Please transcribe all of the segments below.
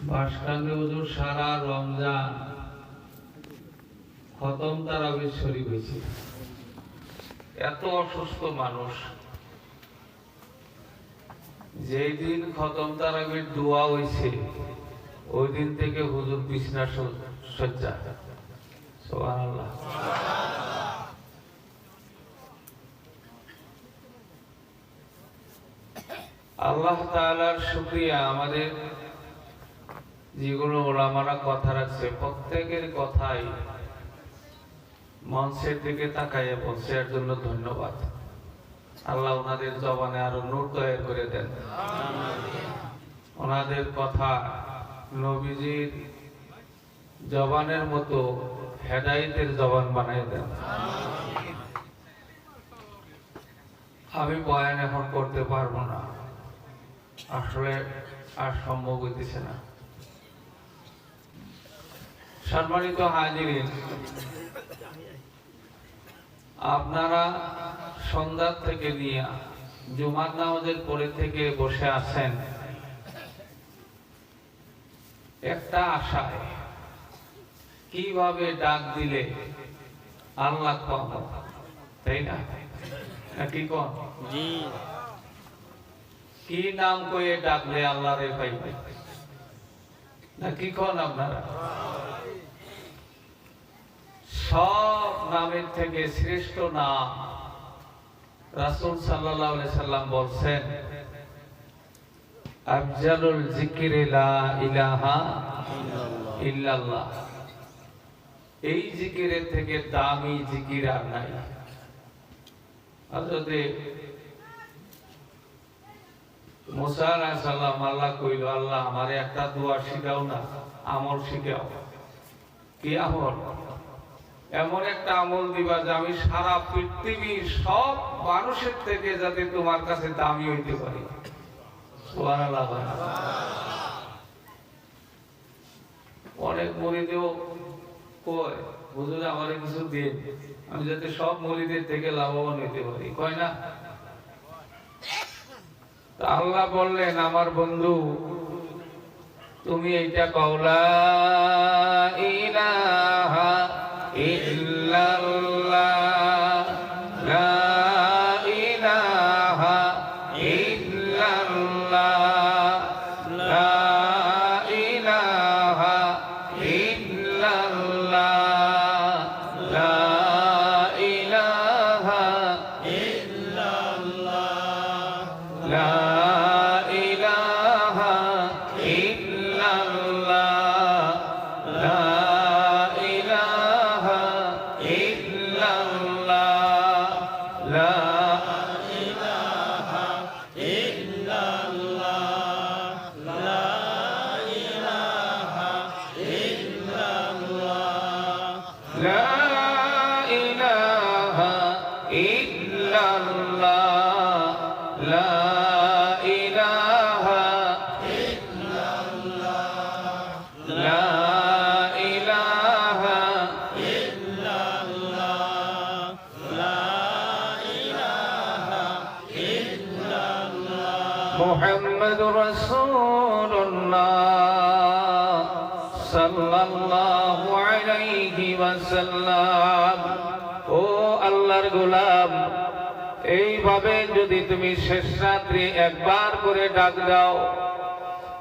বাসকান্দি হুজুর সারা রমজান খতম তারাবির শরীফ হয়েছে। এত অসুস্থ মানুষ, যেই দিন খতম তারাবির দোয়া হয়েছে ওই দিন থেকে হুজুর বিছনা সজ্জা। সুবহানাল্লাহ। আল্লাহ তাআলার শুকরিয়া, আমাদের যেগুলো ওলামারা কথা রাখছে প্রত্যেকের কথাই মঞ্চের দিকে তাকাইয়া বলছে, এর জন্য ধন্যবাদ। আল্লাহ ওনাদের জবানে আরো নূর তৈরি করে দেন, ওনাদের কথা নবীজির জবানের মতো হেদায়েতের জবান বানাই দেন। আমি বয়ান এখন করতে পারবো না, আসলে আর সম্ভব হইতেছে না। সম্মানিত হাজিরিন, আপনারা সন্ধ্যা থেকে নিয়ে জুমার নামাজের পরে থেকে বসে আছেন একটা আশায়, কিভাবে ডাক দিলে আল্লাহ পাবো, তাই না? কি কোন কি নাম কয়ে ডাকলে আল্লাহ রে পাইবে, না কি কোন আপনারা? সব নামের থেকে শ্রেষ্ঠ নাম রাসূল সাল্লাল্লাহু আলাইহি সাল্লাম বলছেন, আফজালুল যিকরি লা ইলাহা ইল্লাল্লাহ। এই জিকিরের থেকে দামি জিকির আর নাই। হযরত মুসা আলাইহিস সালাম আল্লাহ কইল, আল্লাহ আমারে একটা দোয়া শিখাও না, আমল শিখাও। কি আমল? এমন একটা আমল দিবা যে আমি সারা পৃথিবীর সব মানুষের থেকে যাতে তোমার কাছে দামি হইতে পারি। সুবহানাল্লাহ। অনেক মুরিদও কয়, হুজুর আমারে কিছু দিন, আমি যাতে সব মুরিদের থেকে লাভবান হইতে পারি, কয় না? আল্লাহ বললেন, আমার বন্ধু তুমি এইটা কওলা ইলাহা ইল্লাল্লাহ, লা ইলাহা ইল্লাল্লাহ, লা ইলাহা ইল্লাল্লাহ, লা ইলাহা ইল্লাল্লাহ, লা ইলাহা ইল্লাল্লাহ, লা ইলাহা ইল্লাল্লাহ, লা ইলাহা ইল্লাল্লাহ, লা ইলাহা ইল্লাল্লাহ, লা ইলাহা ইল্লাল্লাহ, লা ইলাহা ইল্লাল্লাহ, লা ইলাহা ইল্লাল্লাহ, লা ইলাহা ইল্লাল্লাহ, মুহাম্মাদুর রাসূলুল্লাহ সাল্লাল্লাহু আলাইহি ওয়াসাল্লাম। ও আল্লাহর গোলাম, এইভাবে যদি তুমি শেষ রাত্রি একবার করে ডাক দাও,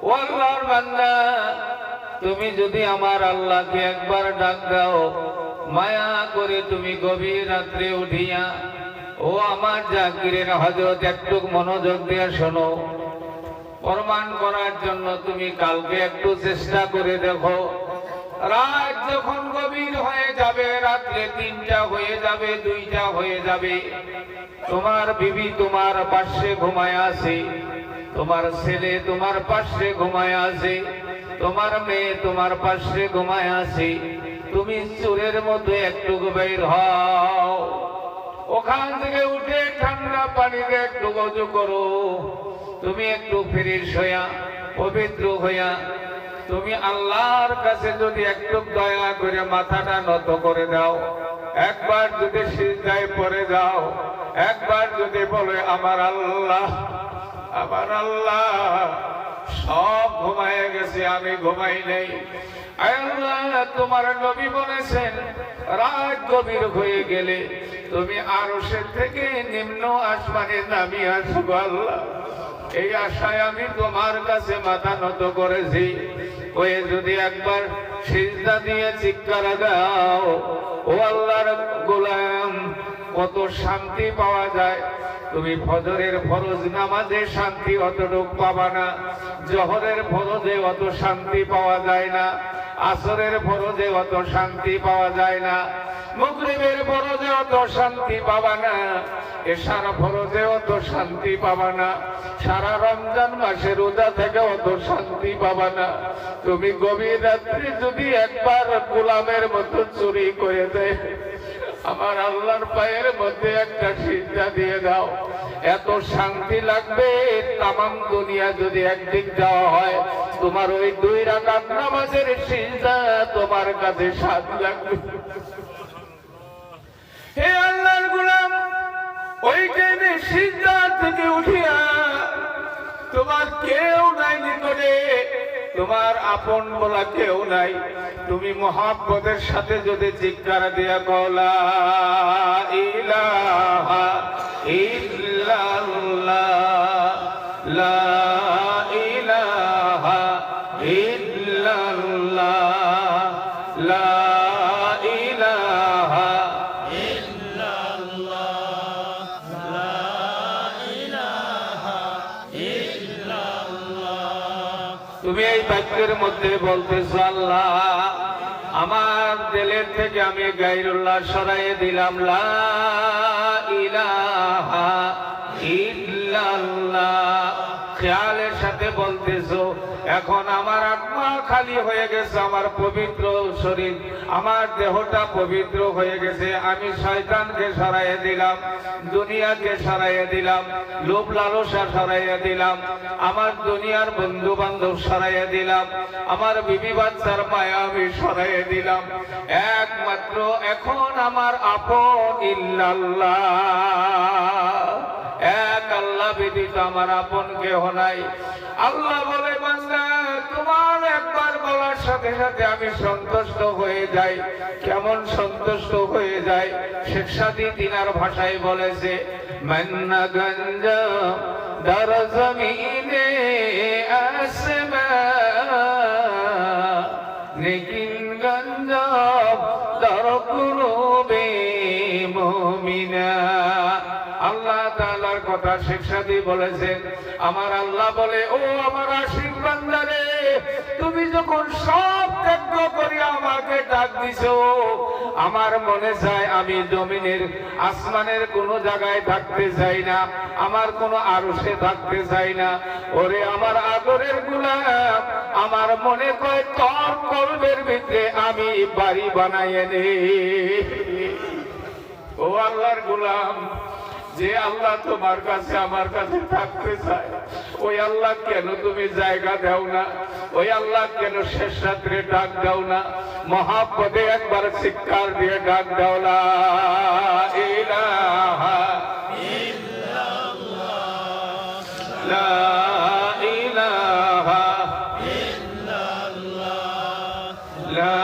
ও আল্লাহর বান্দা, তুমি যদি আমার আল্লাহকে একবার ডাক দাও, মায়া করে তুমি গভীর রাত্রে উঠিয়া, ও আমার জাকিরের হযরত একটু মনোযোগ দিয়ে শোনো, প্রমাণ করার জন্য তুমি কালকে একটু চেষ্টা করে দেখো। রাত যখন গভীর হয়ে যাবে, রাত্রে 3টা হয়ে যাবে, 2টা হয়ে যাবে, তোমার বিবি তোমার পাশে ঘুমায় আছে, তোমার ছেলে তোমার পাশে ঘুমায় আছে, তোমার মেয়ে তোমার পাশে ঘুমায় আছে, তুমি চোরের মধ্যে একটু বের হও, ওখান থেকে উঠে ঠান্ডা পানিতে একটু ওযু করো, তুমি একটু ফ্রেশ হইয়া পবিত্র হইয়া তুমি আল্লাহর কাছে যদি একটু দয়া করে মাথাটা নত করে দাও, একবার যদি সিজদায় পড়ে যাও, একবার যদি বলে আমার আল্লাহ সব ঘুমায় গেছে, আমি ঘুমাই নেই। আল্লাহ তোমার নবী বলেছেন রাত গভীর হয়ে গেলে তুমি আরশের থেকে নিম্ন আসমানে নামিয়ে আসবে আল্লাহ। এই আশায় আমি তোমার কাছে মাথা নত করেছি। ওই যদি একবার সিজদা দিয়ে চিৎকার দাও, ও আল্লাহর গোলাম, কত শান্তি পাওয়া যায়। তুমি ফজরের ফরজ নামাজে শান্তি অতটুক পাবা না, জোহরের ফরজে অত শান্তি পাওয়া যায় না, আসরের ফরজে অত শান্তি পাওয়া যায় না, মাগরিবের ফরজে অত শান্তি পাবা না, এশার ফরজে অত শান্তি পাবা না, সারা রমজান মাসে রোজা থেকে অত শান্তি পাবা না। তুমি গভীর রাত্রি যদি একবার গোলামের মতো চুরি করে দেয়, আমার আল্লাহর পায়ের মধ্যে একটা সিজদা দিয়ে দাও, এত শান্তি লাগবে। তামাম দুনিয়া যদি একদিক দেওয়া হয়, তোমার ওই 2 রাকাত নামাজের সিজদা তোমার কাছে স্বাদ লাগবে। হে আল্লাহর গোলাম, ওই টাইমে সিজদা থেকে উঠিয়া তোমার কেউ নাই নিকটে, তোমার আপন বলা কেউ নাই, তুমি মহব্বতের সাথে যদি চিৎকার দিয়া কলা ইলাহা ইল্লাল্লাহ, লা ইলাহা ইল্লাল্লাহ, লা ইলাহা ইল্লাল্লাহ, লা ইলাহা ইল্লাল্লাহ। তুমি এই বাক্যের মধ্যে বলতেছো আল্লাহ আমার দিলের থেকে আমি গায়রুল্লাহ সরাইয়ে দিলাম, লা ইলাহা ইল্লাল্লাহ। খেয়ালের সাথে বলতেছো এখন আমার আত্মা খালি হয়ে গেছে, আমার পবিত্র শরীর, আমার দেহটা পবিত্র হয়ে গেছে। আমি শয়তানকে সরাইয়ে দিলাম, দুনিয়াকে সরাইয়ে দিলাম, লোভ লালসা সরাইয়ে দিলাম, আমার দুনিয়ার বন্ধু বান্ধব সরাইয়ে দিলাম, আমার বিবি বাচ্চার মায়া আমি সরাইয়ে দিলাম। একমাত্র এখন আমার আপন ইল্লাল্লাহ, এক আল্লাহ ব্যতীত আমার আপন কেহ নাই। আল্লাহ বলে বান্দা তোমার একবার বলার সাথে সাথে আমি সন্তুষ্ট হয়ে যাই। কেমন সন্তুষ্ট হয়ে যায়? শেখ সাদী তিনার ভাষায় বলেছে, মান্না গঞ্জা দর জমিনে আসমা, লেকিন গঞ্জা দর কুলুবে মুমিনা। আল্লাহ তাআলার কথা শেখ সাদী বলেছেন। আমার আল্লাহ বলে, ও আমার আশিক বান্দারে, তুমি যখন সব ত্যাগ করে আমাকে ডাক দিছো, আমার মনে চায় আমি জমিনের আসমানের কোন জায়গায় থাকতে চাই না, আমার কোন আরশে থাকতে চাই না। ওরে আমার আদরের গোলাম, আমার মনে কয় তোর কলবের ভিতরে আমি বাড়ি বানাইয়ে নেই। ও আল্লাহর গোলাম, যে আল্লাহ তোমার কাছে আমার কাছে থাকতে চায়, ওই আল্লাহ কেন তুমি জায়গা দাও না? ওই আল্লাহ কেন শেষ রাত্রে ডাক দাও না? মহাপদে একবার চিৎকার দিয়ে ডাক দাও, লা ইলাহা ইল্লাল্লাহ, লা ইলাহা ইল্লাল্লাহ, লা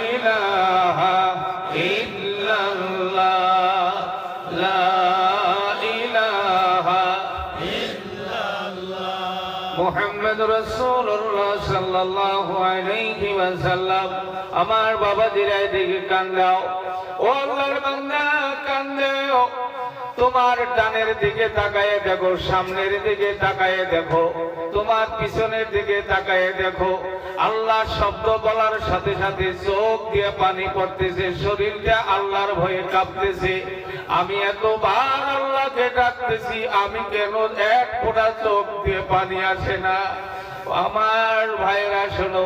ইলাহা ইল্লাল্লাহ, লা মুহাম্মদ রাসূলুল্লাহ সাল্লাল্লাহু আলাইহি ওয়াসাল্লাম। আমার বাবাজিরা এদিকে কান দাও, ও আল্লাহর বান্দা কান দাও। তোমার ডানের দিকে তাকায়ে দেখো, সামনের দিকে তাকায়ে দেখো, তোমার পিছনের দিকে তাকায়ে দেখো। আল্লাহ শব্দ বলার সাথে সাথে চোখ দিয়ে পানি পড়তেছে, শরীরটা আল্লাহর ভয়ে কাঁপতেছে। আমি এতবার আল্লাহকে ডাকতেছি, আমি কেন এক ফোঁটা চোখ দিয়ে পানি আসে না? আমার ভাইরা শোনো,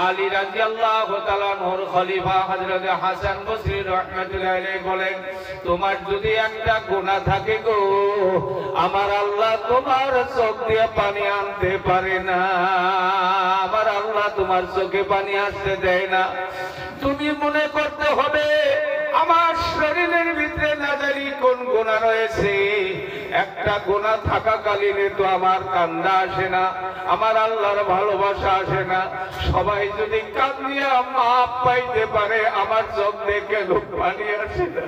আলী রাদিয়াল্লাহু তাআলা নূর খলিফা হযরত হাসান বসরি রাহমাতুল্লাহি আলাইহি বলেন, তোমার যদি একটা গুনাহ থাকে গো, আমার আল্লাহ তোমার চোখ দিয়ে পানি আনতে পারে না। আমার আল্লাহ তোমার চোখে পানি আসতে দেয় না। তুমি মনে করতে হবে আমার শরীরের ভিতরে না জানি কোন গুনাহ রয়েছে, একটা গুনাহ থাকাকালীন তো আমার কান্না আসে না, আমার আল্লাহর ভালোবাসা আসে না। সবাই যদি কান্দিয়া মাপ পাইতে পারে, আমার চোখ দেখে লোক পানি আসে না।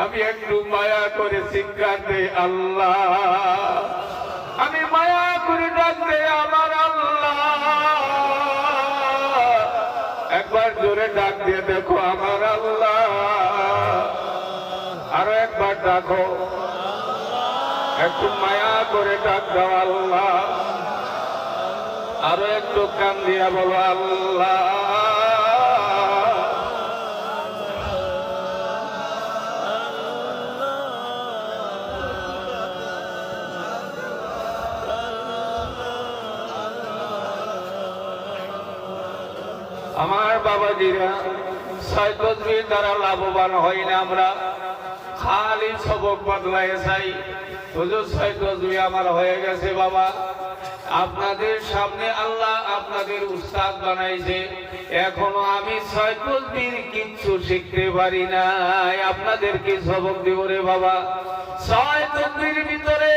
আমি একটু মায়া করে চিৎকার দেই আল্লাহ, আমি মায়া করে ডাক দেই আমার আল্লাহ। একবার জোরে ডাক দিয়ে দেখো আমার আল্লাহ, আরো একবার ডাকো, একটু মায়া করে ডাক দাও আল্লাহ, আরো একটু কান দিয়া বলো আল্লাহ। আমার বাবাজিরা, ছয় তসবির দ্বারা লাভবান হই না আমরা, খালি সবক বদলাই চাই। হুজুর ছয় তসবি আমার হয়ে গেছে বাবা, আপনাদের সামনে আল্লাহ আপনাদের উস্তাদ বানাইছে, এখনো আমি ছয় তসবির কিচ্ছু শিখতে পারি নাই। আপনাদেরকে সবক দিব রে বাবা। ছয় তসবির ভিতরে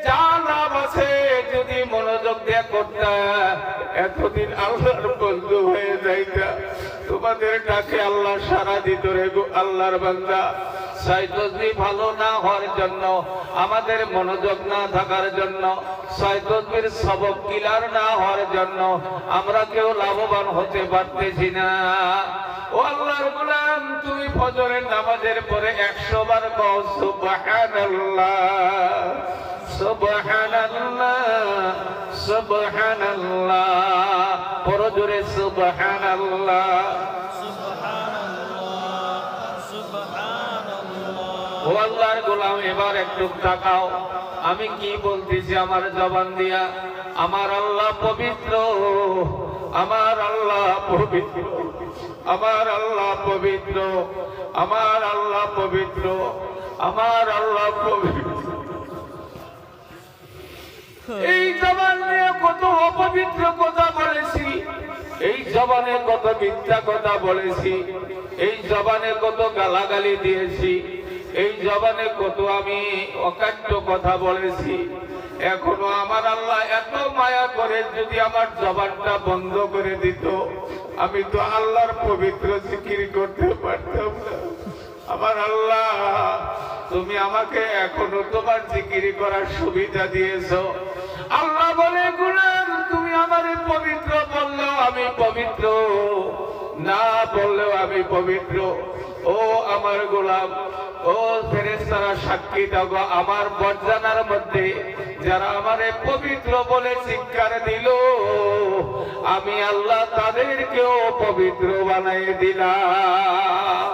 যা লাভ আছে যদি মনোযোগ দিয়ে করতে, এতদিন আল্লাহর বন্ধু হয়ে যাইতা, তোমাদের ডাকে আল্লাহ সারা দিত রে গো আল্লাহর বান্দা। ছয় তসবি ভালো না হওয়ার জন্য, আমাদের মনোযোগ না থাকার জন্য, ছয় তসবির সবক ক্লিয়ার না হওয়ার জন্য আমরা কেউ লাভবান হতে পারতেছি না। ও আল্লাহর গোলাম, তুমি ফজরের নামাজের পরে 100 বার কও সুবহানাল্লাহ, সুবহানাল্লাহ, সুবহানাল্লাহ, পড়ো জোরে সুবহানাল্লাহ। ও আল্লাহর গোলাম, এবার একটু তাকাও, আমি কি বলতেছি আমার জবান দিয়া। আমার আল্লাহ পবিত্র, আমার আল্লাহ পবিত্র, আমার আল্লাহ পবিত্র, আমার আল্লাহ পবিত্র, আমার আল্লাহ পবিত্র। এই জবান নিয়ে কত অপবিত্র কথা বলেছি, এই জবানে কত মিথ্যা কথা বলেছি, এই জবানে কত গালাগালি দিয়েছি, এই জবানে কত আমি অকাট্য কথা বলেছি। এখনো আমার আল্লাহ এত মায়া করে যদি আমার জবানটা বন্ধ করে দিত, আমি তো আল্লাহর পবিত্র জিকির করতে পারতাম না। আমার আল্লাহ, তুমি আমাকে এখনো তোমার জিকির করার সুবিধা দিয়েছো। আল্লাহ বলে, গোলাম তুমি আমারে পবিত্র বললেও আমি পবিত্র, না বললেও আমি পবিত্র। ও আমার গোলাম, ও ফেরেশতারা সাক্ষী দাও, আমার বরজানার মধ্যে যারা আমারে পবিত্র বলে চিৎকার দিল, আমি আল্লাহ তাদেরকেও পবিত্র বানিয়ে দিলাম।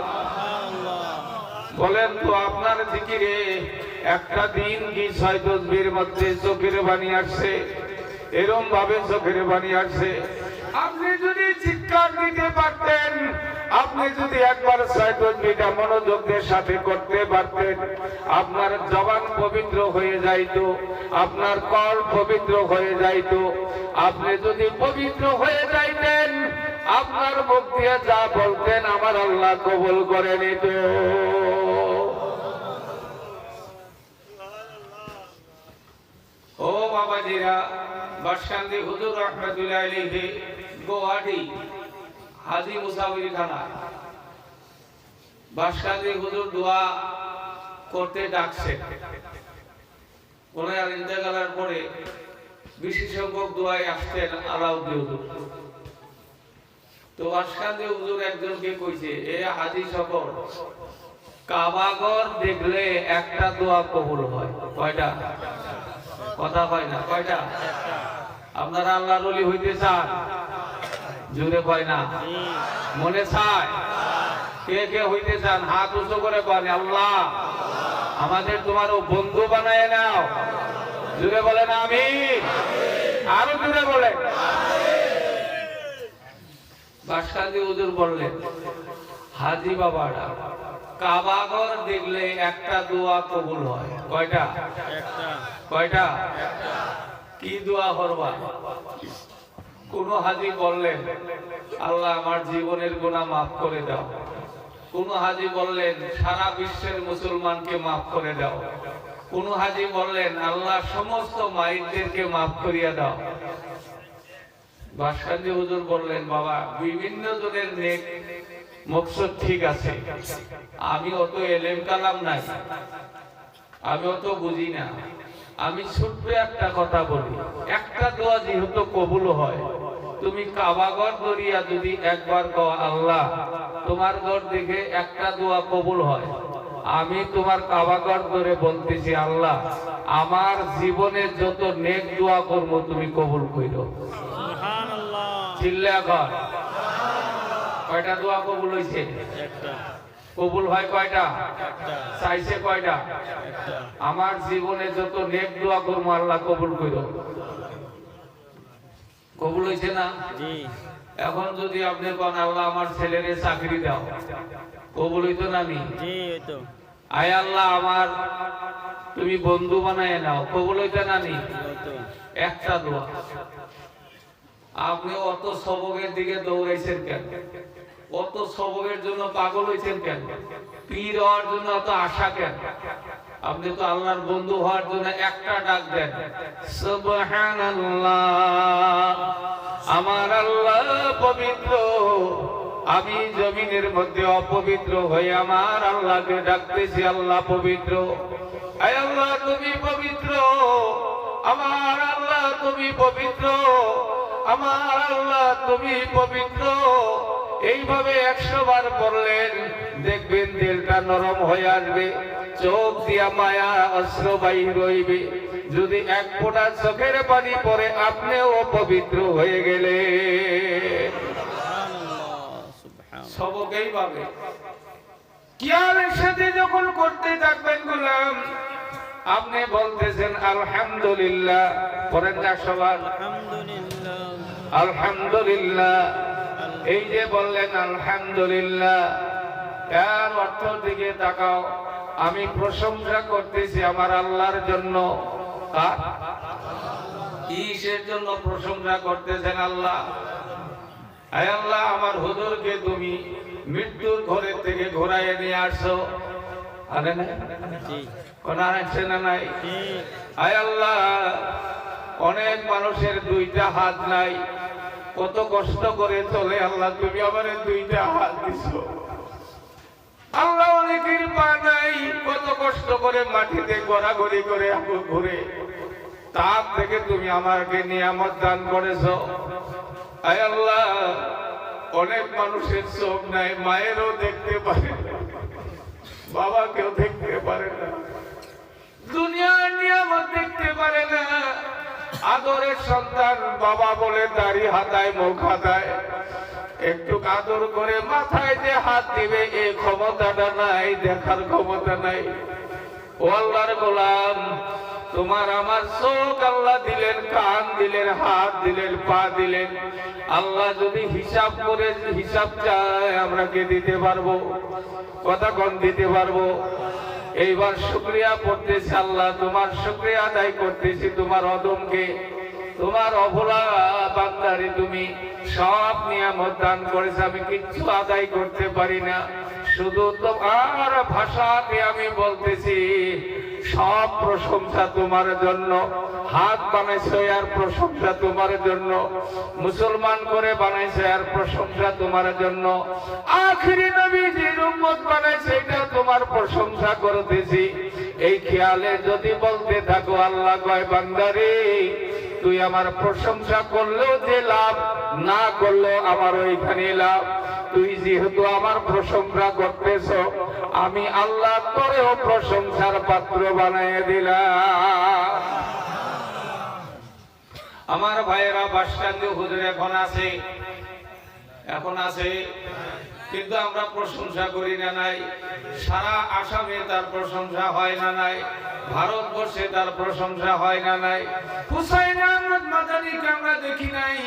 বলেন তো আপনার জিকিরে একটা দিন কি 6 তসবির মধ্যে চোখের বাণী আসছে? এরকম ভাবে চোখের বাণী আসছে। আপনি যদি চিৎকার দিতে পারতেন, আপনি যদি একবার 6 তসবিটা মনোযোগের সাথে করতে পারতেন, আপনার জবান পবিত্র হয়ে যাইত, আপনার কল পবিত্র হয়ে যাইত। আপনি যদি পবিত্র হয়ে যাইতেন, আপনার মুখ দিয়ে যা বলতেন আমার আল্লাহ কবুল করে নিত। ও বাবাজিরা, বাসকান্দি হুজুর রহমাতুল্লাহ আলাইহি গুয়াহাটি হাজী মুসাফির খানা, বাসকান্দি হুজুর দোয়া করতে ডাকছে। ওনার ইন্তেকালের পরে বিশেষ সংখ্যক দোয়ায় আসতেন আলাউদ্দিন হুজুর। তো বাসকান্দি হুজুর একজনকে কইছে, এ হাজী সকল, কাবাঘর দেখলে একটা দোয়া কবুল হয়। কয়টা? কথা হয় না, কয়টা? আপনারা আল্লাহর ওলি হইতে চান? জোরে কয় না, মনে চায়? কে কে হইতে চান হাত উঁচু করে কয়, আল্লাহ আমাদের তোমার বন্ধু বানায় নাও। জোরে বলেন আমিন, আরো জোরে বলেন। বাসকান্দি হুজুর বললেন, হাজী বাবারা, কাবাঘর দেখলে একটা দোয়া কবুল হয়। কয়টা? কয়টা? কি দোয়া করবা? কোন হাজী বললেন, আল্লাহ আমার জীবনের গুনাহ মাফ করে দাও। কোন হাজি বললেন সারা বিশ্বের মুসলমানকে মাফ করে দাও। কোন হাজি বললেন আল্লাহ সমস্ত মাইতদেরকে মাফ করিয়া দাও। বাসকান্দি হুজুর বললেন বাবা বিভিন্ন জনের নেক মকসদ ঠিক আছে, আমি অত এলেম কালাম নাই, আমি অত বুঝি না, আমি ছোট্ট একটা কথা বলি, একটা দোয়া যেহেতু কবুল হয়, তুমি কাবাগর দরিয়া যদি একবার কও আল্লাহ তোমার ঘর দেখে একটা দোয়া কবুল হয়, আমি তোমার কাবাগর ধরে বলতেছি আল্লাহ আমার জীবনে যত নেক দোয়া করবো তুমি কবুল কইরো। সুবহানাল্লাহ। চিল্লা কর। কয়টা দোয়া কবুল হইছে? একটা। কবুল হয় কয়টা? একটা। চাইছে কয়টা? একটা। আমার জীবনে যত নেক দোয়া করবো আল্লাহ কবুল কইরো। কবুল হইছে না? জি। এখন যদি আপনি কোন আল্লাহ আমার ছেলেরে চাকরি দাও, কবুল হইতো না? নি জি হইতো। আয় আল্লাহ আমার তুমি বন্ধু বানায় নাও, কবুল হইতো না? নি হইতো। একটা দোয়া। আপনি অত সবকের দিকে দৌড়াইছেন কেন? অত সবকের জন্য পাগল হইছেন কেন? পীর হওয়ার জন্য অত আশা কেন? আপনি তো আল্লাহর বন্ধু হওয়ার জন্য একটা ডাক দেন, সুবহানাল্লাহ। আমার আল্লাহ পবিত্র, আমি জমিনের মধ্যে অপবিত্র হয়ে আমার আল্লাহকে ডাকতেছি আল্লাহ পবিত্র। আয় আল্লাহ তুমি পবিত্র, আমার আল্লাহ তুমি পবিত্র, আমার আল্লাহ তুমি পবিত্র। এইভাবে 100 বার পড়লেন দেখবেন দিলটা নরম হয়ে আসবে, চোখ দিয়া মায়া অশ্রু বাহির হইবে। যদি এক ফোঁটা চোখের পানি পড়ে আপনিও পবিত্র হয়ে গেলে সবকেই পাবে। কিয়ামের সাথে যখন করতে থাকবেন গোলাম, আপনি বলতেছেন আলহামদুলিল্লাহ, পড়েন না সবার আলহামদুলিল্লাহ আলহামদুলিল্লাহ। এই যে বললেন আলহামদুলিল্লাহ, এর অর্থ দিকে তাকাও। আমি প্রশংসা করতেছি আমার আল্লাহর জন্য। কিসের জন্য প্রশংসা করতেছেন? আল্লাহ, আয় আল্লাহ আমার হুজুরকে তুমি মৃত্যুর ঘরের থেকে ঘোরাইয়ে নিয়ে আসছো, আরে না কোন আসছে না নাই? আয় আল্লাহ অনেক মানুষের 2টা হাত নাই, কত কষ্ট করে চলে, আল্লাহ তুমি আমার 2টা হাত দিছো। আল্লাহ অনেকের পা নাই, কত কষ্ট করে মাটিতে গড়াগড়ি করে ঘুরে, তার থেকে তুমি আমাকে নিয়ামত দান করেছো। আয় আল্লাহ অনেক মানুষের চোখ নাই, মায়েরও দেখতে পারে না, বাবাকেও দেখতে পারে না, দুনিয়ার নিয়ামত দেখতে পারে না। আদরের সন্তান বাবা বলে দাড়ি হাতায় মুখ হাতায়, একটু আদর করে মাথায় যে হাত দিবে এই ক্ষমতাটা নাই, দেখার ক্ষমতা নাই। ও আল্লাহর গোলাম, তোমার আমার চোখ আল্লাহ দিলেন, কান দিলেন, হাত দিলেন, পা দিলেন। আল্লাহ যদি হিসাব করে হিসাব চায় আমরা কে দিতে পারবো? কথা কোন দিতে পারবো? এইবার শুকরিয়া পড়তেছি আল্লাহ, তোমার শুকরিয়া আদায় করতেছি তোমার অদমকে, তোমার অভোলা বান্দারে তুমি সব নিয়ামত দান করেছে, আমি কিচ্ছু আদায় করতে পারি না। শুধু তোমার ভাষাতে আমি বলতেছি সব প্রশংসা তোমার জন্য। হাত বানাইছে আর প্রশংসা তোমার জন্য, মুসলমান করে বানাইছে আর প্রশংসা তোমার জন্য, আখিরি নবীজির উম্মত বানাইছে এটা তোমার প্রশংসা করতেছি। এই খেয়ালে যদি বলতে থাকো আল্লাহ কয় বান্দারে তুই আমার প্রশংসা করলেও যে লাভ, না করলেও আমার ওইখানে লাভ। তুই যেহেতু আমার প্রশংসা করতেছ, আমি আল্লাহ তোরেও প্রশংসার পাত্র বানাইয়ে দিলাম। আমার ভাইয়েরা বাসকান্দি হুজুর এখন আছে, এখন আছে, কিন্তু আমরা প্রশংসা করি না নাই? সারা আসামে তার প্রশংসা হয় না নাই? ভারতবর্ষে তার প্রশংসা হয় না নাই? হুসাইন আহমদ মাদানিকে আমরা দেখি নাই,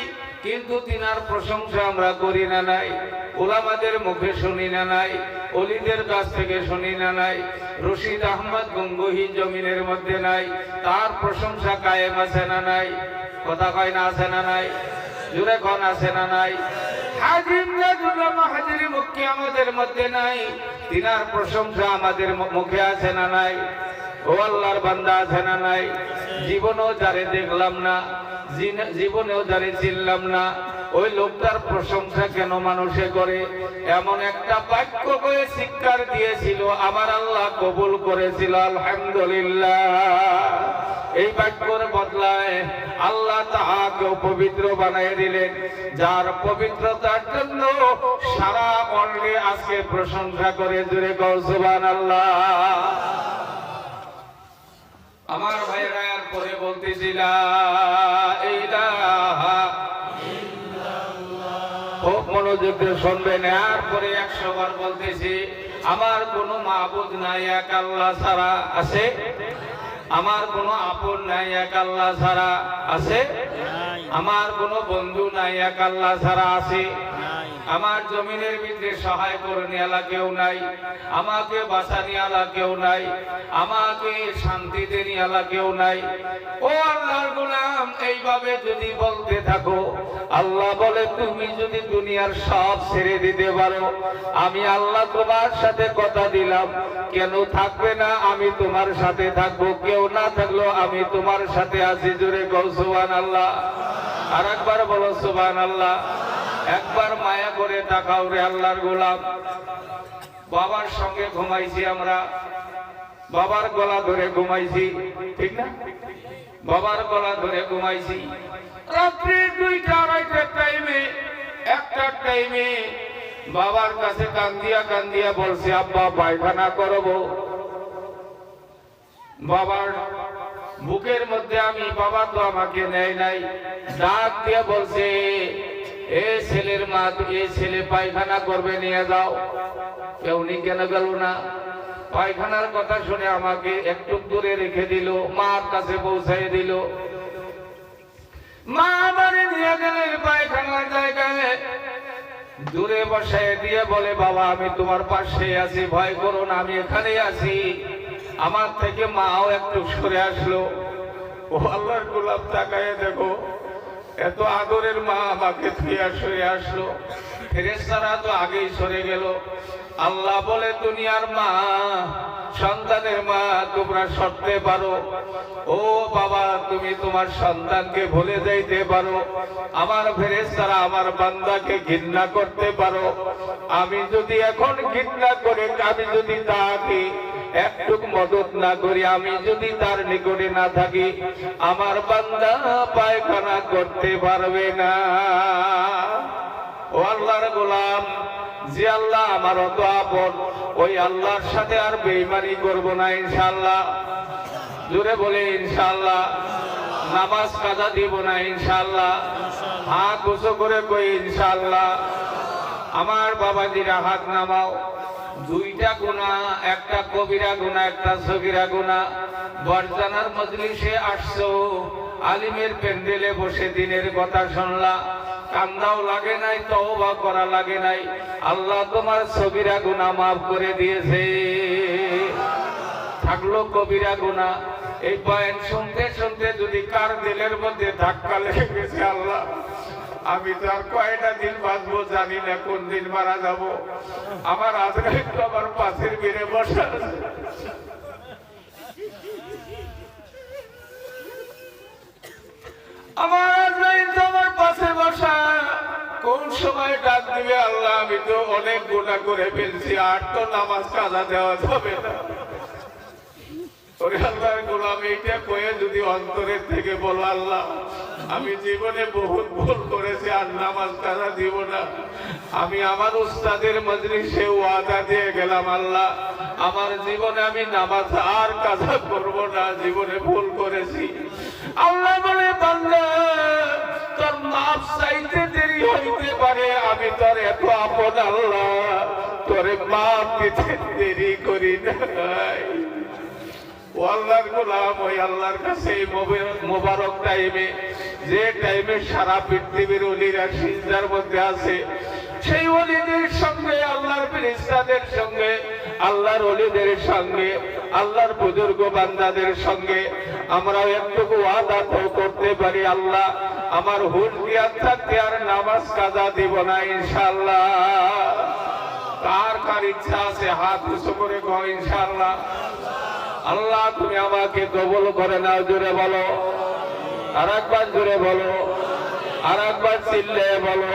কিন্তু তিনার প্রশংসা আমরা করি না নাই? ওলামাদের মুখে শুনি না নাই? অলিদের কাছ থেকে শুনি না নাই? রশিদ আহমদ গঙ্গোহী জমিনের মধ্যে নাই, তার প্রশংসা কায়েম আছে না নাই? কথা কয় না আছে না নাই? জুড়ে কোন আছে না নাই? হাজির মুখে আমাদের মধ্যে নাই, তিনার প্রশংসা আমাদের মুখে আছে না নাই? ও আল্লাহর বান্দা আছে না নাই? জীবনেও যারে দেখলাম না, জীবনেও যারে চিনলাম না, ওই লোকটার প্রশংসা কেন মানুষে করে? এমন একটা বাক্য করে শিক্ষার দিয়েছিল, আমার আল্লাহ কবুল করেছিল, আলহামদুলিল্লাহ। এই বাক্যর বদলায় আল্লাহ তাহাকেও পবিত্র বানিয়ে দিলেন, যার পবিত্রতার জন্য সারা অর্গে আজকে প্রশংসা করে জুড়ে কও সুবহানাল্লাহ। আমার ভাইরা আর পরে বলতেছিলাম খুব মনোযোগ দিয়ে শুনবেন, আর পরে 100 বার বলতেছি, আমার কোনো মাবুদ নাই এক আল্লাহ ছাড়া। আছে? আমার কোনো আপন নাই এক আল্লাহ ছাড়া। আছে? আমার কোনো বন্ধু নাই এক আল্লাহ ছাড়া। আছে? আমার জমিনের ভিতরে সহায় করে নিয়ালা কেউ নাই, আমাকে বাঁচা নিয়ালা কেউ নাই, আমাকে শান্তিতে নিয়ালা কেউ নাই। ও আল্লাহর গোলাম, এইভাবে যদি বলতে থাকো, আল্লাহ বলে তুমি যদি দুনিয়ার সব ছেড়ে দিতে পারো, আমি আল্লাহ তোমার সাথে কথা দিলাম, কেন থাকবে না? আমি তোমার সাথে থাকবো, কেউ না থাকলেও আমি তোমার সাথে আছি। জোরে কও সুবহানাল্লাহ। আর একবার বলো সুবহানাল্লাহ। একবার মায়া করে তাকাও রে আল্লাহর গোলাম। বাবার সঙ্গে ঘুমাইছি আমরা, বাবার গলা ধরে ঘুমাইছি, ঠিক না? বাবার গলা ধরে ঘুমাইছি। রাত্রি 2টা 2:30 টাইমে, 1টা টাইমে বাবার কাছে কান্দিয়া কান্দিয়া বলছে, আব্বা পায়খানা করবো। বাবার বুকের মধ্যে আমি, বাবা তো আমাকে নেয় নাই, ডাক দিয়ে বলছে, এ ছেলের মা, এ ছেলে পায়খানা করবে, নিয়ে যাও। কেউ নি কেন গেল না? পায়খানার কথা শুনে আমাকে একটু দূরে রেখে দিল, মার কাছে পৌঁছাই দিল। মা আমারে নিয়ে গেলেন পায়খানার জায়গায়, দূরে বসায় দিয়ে বলে, বাবা আমি তোমার পাশে আছি, ভয় করো না, আমি এখানেই আছি। আমার থেকে মাও একটু সরে আসলো। ও আল্লাহর গোলাম, তাকায় দেখো, এত আদরের মা আমাকে থুইয়া সরে আসলো। ফেরেশতারা তো আগেই সরে গেল। আল্লাহ বলে, দুনিয়ার মা, সন্তানের মা তোমরা সরতে পারো। ও বাবা, তুমি তোমার সন্তানকে ভুলে যাইতে পারো। আমার ফেরেশতারা আমার বান্দাকে ঘৃণা করতে পারো। আমি যদি এখন ঘৃণা করে, আমি যদি তাকে একটুক মদত না করি, আমি যদি তার নিকটে না থাকি, আমার বান্দা পায়খানা করতে পারবে না। ও আল্লাহর গোলাম, যে আল্লাহ আমার অত আপন, ওই আল্লাহর সাথে আর বেঈমানি করব না ইনশাআল্লাহ। জোরে বলে ইনশাআল্লাহ। নামাজ কাজা দিব না ইনশাআল্লাহ। হাত উঁচু করে কই ইনশাআল্লাহ। আমার বাবাজিরা হাত নামাও। 2টা গুনাহ, একটা কবিরা গুনাহ, একটা সগীরা গুনাহ। বরজানার মজলিসে আসছো, আলিমের প্যান্ডেলে বসে দিনের কথা শুনলা, কান্দাও লাগে নাই, তওবা করা লাগে নাই, আল্লাহ তোমার সগীরা গুনাহ মাফ করে দিয়েছে। থাকলো কবিরা গুনাহ। এই বয়ান শুনতে শুনতে যদি কার দিলের মধ্যে ধাক্কা লেগে গেছে, আল্লাহ আমি তো আর কয়টা দিন বাঁচবো জানি না, কোন দিন মারা যাব। আমার আজরাইল তো আমার পাশের বেড়ে বসা, আমার আজরাইল তো আমার পাশে বসা, কোন সময় ডাক দিবে আল্লাহ। আমি তো অনেক গুনাহ করে ফেলছি, আর তো নামাজ কাজা দেওয়া যাবে না। ওরে আল্লাহর গোলাম, এইটা কয়ে যদি অন্তরের থেকে বলো, আল্লাহ আমি জীবনে বহুত ভুল করেছি, আর নামাজ কাজা দিব না। আমি আমার উস্তাদের মজলিসে ওয়াদা দিয়ে গেলাম, আল্লাহ আমার জীবনে আমি নামাজ আর কাজা করব না, জীবনে ভুল করেছি। আল্লাহ বলে, বান্দা তোর মাফ চাইতে দেরি হইতে পারে, আমি তোর এত আপন আল্লাহ, তোরে মাফ দিতে দেরি করি নাই। ও আল্লাহর গোলাম, ওই আল্লাহর কাছে এই মোবারক টাইমে, যে টাইমে সারা পৃথিবীর ওলিরা সিজদার মধ্যে আছে, সেই ওলিদের সঙ্গে, আল্লাহর ফেরেশতাদের সঙ্গে, আল্লাহর ওলিদের সঙ্গে, আল্লাহর বুজুর্গ বান্দাদের সঙ্গে আমরাও একটুকু ওয়াদা তো করতে পারি, আল্লাহ আমার হুঁশ জ্ঞান থাকতে আর নামাজ কাজা দিব না ইনশাআল্লাহ। কার কার ইচ্ছা আছে হাত উঁচু করে কও ইনশাআল্লাহ। আল্লাহ তুমি আমাকে কবুল করে নাও, জোরে বলো, আর একবার জোরে বলো, আর একবার চিল্লে বলো,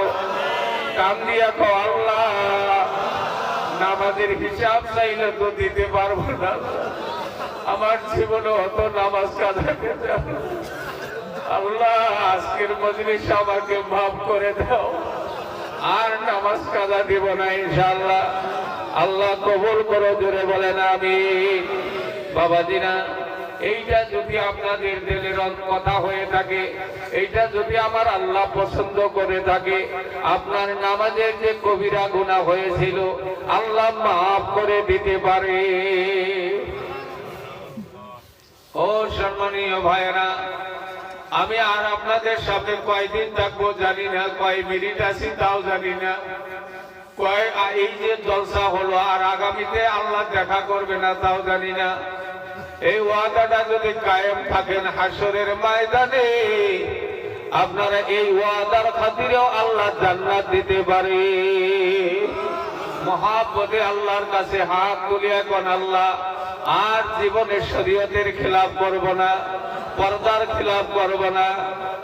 কান দিয়া কও আল্লাহ নামাজের হিসাব চাইলে তো দিতে পারবো না, আমার জীবনে অত নামাজ কাজা করতে আল্লাহ আজকের মজলিস আমাকে মাফ করে দাও, আর নামাজ কাজা দিব না ইনশাআল্লাহ। আল্লাহ কবুল করো, জোরে বলেন আমিন। বাবাজিরা, এইটা যদি আপনাদের দিলের কথা হয়ে থাকে, এইটা যদি আমার আল্লাহ পছন্দ করে থাকে, আপনার নামাজের যে কবিরা গুনাহ হয়েছিল আল্লাহ মাফ করে দিতে পারে। ও সম্মানীয় ভাইরা, আমি আর আপনাদের সাথে কয়দিন থাকবো জানি না, কয় মিনিট আছি তাও জানি না, এই যে জলসা হলো আর আগামীতে আল্লাহ দেখা করবে না তাও জানি না। এই ওয়াদাটা যদি কায়েম থাকেন হাসরের ময়দানে, আপনারা এই ওয়াদার খাতিরেও আল্লাহ জান্নাত দিতে পারে। মহাব্বতে আল্লাহর কাছে হাত তুলিয়া কোন আল্লাহ আর জীবনে শরীয়তের খিলাফ করব না, পর্দার খিলাফ করব না।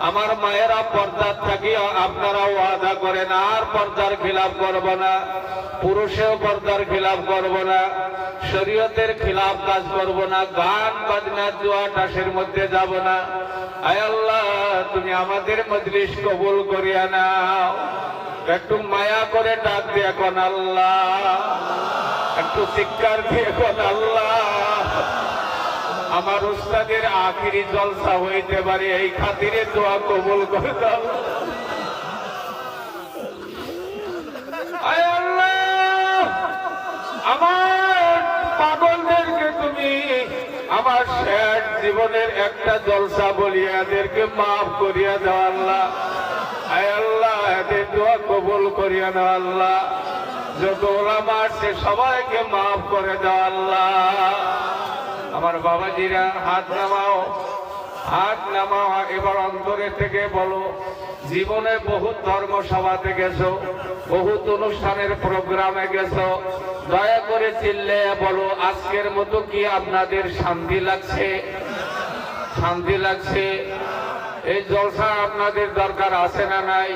আমার মায়েরা পর্দার থাকিও আপনারা ওয়াদা করেন আর পর্দার খিলাফ করব না, পুরুষেও পর্দার খিলাফ করব না, শরীয়তের খিলাফ কাজ করব না, গান বাজনা জুয়া টাসের মধ্যে যাব না। আয় আল্লাহ তুমি আমাদের মজলিস কবুল করিয়া নাও। একটু মায়া করে ডাক দিয়ে কোন আল্লাহ, একটু চিৎকার দিয়ে কোন আল্লাহ। আমার উস্তাদের আখিরি জলসা হইতে পারে, এই খাতিরে দোয়া কবুল করে দাও। আয় আল্লাহ আমার পাগলদেরকে তুমি আমার শেষ জীবনের একটা জলসা বলিয়া এদেরকে মাফ করিয়া দাও আল্লাহ। আয় আল্লাহ এদের দোয়া কবুল করিয়া দাও আল্লাহ। যত ওলামা আছে সবাইকে মাফ করে দাও আল্লাহ। আমার বাবাজিরা হাত নামাও, হাত নামাও। এবার অন্তরে থেকে বলো, জীবনে বহুত ধর্মসভাতে গেছো, বহুত অনুষ্ঠানের প্রোগ্রামে গেছো, দয়া করে চিল্লে বলো আজকের মতো কি আপনাদের শান্তি লাগছে? শান্তি লাগছে? এই জলসা আপনাদের দরকার আছে না নাই?